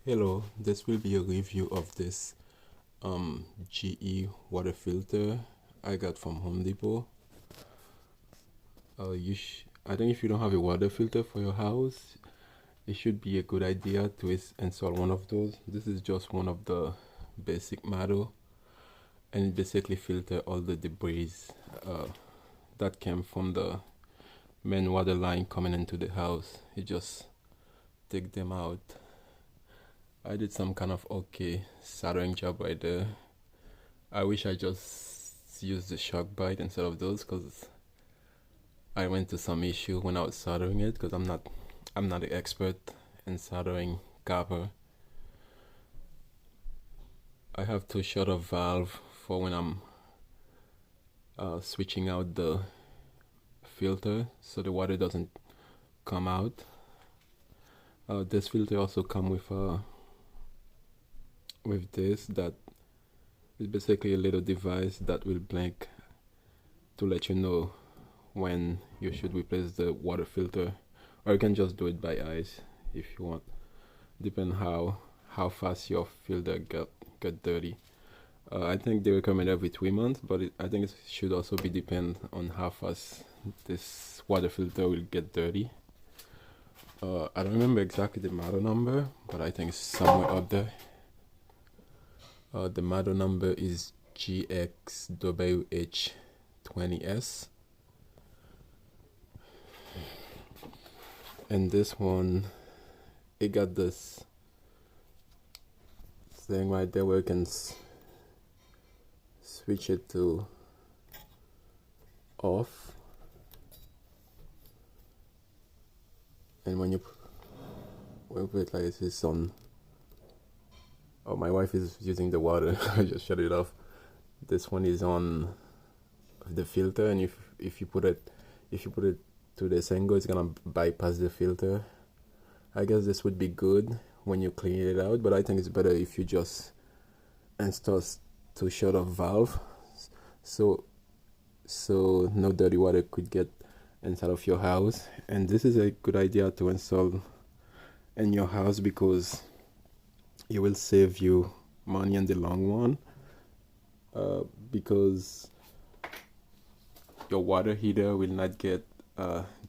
Hello, this will be a review of this GE water filter I got from Home Depot. I think if you don't have a water filter for your house, it should be a good idea to install one of those. This is just one of the basic model, and it basically filter all the debris uh, that came from the main water line coming into the house. It just take them out. I did some kind of okay soldering job right there. I wish I just used the shock bite instead of those, because I went to some issue when I was soldering it, because I'm not an expert in soldering copper. I have to shut off valve for when I'm switching out the filter so the water doesn't come out. This filter also come with this that is basically a little device that will blink to let you know when you should replace the water filter, or you can just do it by eyes if you want, depend how fast your filter get dirty. I think they recommend every 3 months, but I think it should also be depend on how fast this water filter will get dirty. I don't remember exactly the model number, but I think it's somewhere up there. The model number is GXWH20S. And this one, it got this thing right there where you can switch it to off, and when you put it like this, it's on. Oh, my wife is using the water. I just shut it off. This one is on the filter, and if you put it to this angle, it's gonna bypass the filter. I guess this would be good when you clean it out, but I think it's better if you just install to shut off valve, so no dirty water could get inside of your house. And this is a good idea to install in your house because it will save you money in the long run, because your water heater will not get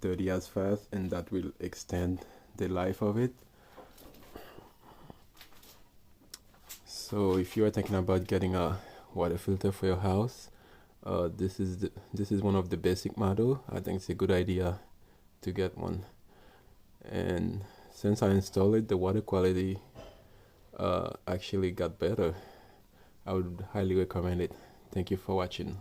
dirty as fast, and that will extend the life of it. So if you are thinking about getting a water filter for your house, this is one of the basic model. I think it's a good idea to get one. And since I installed it, the water quality actually got better. I would highly recommend it. Thank you for watching.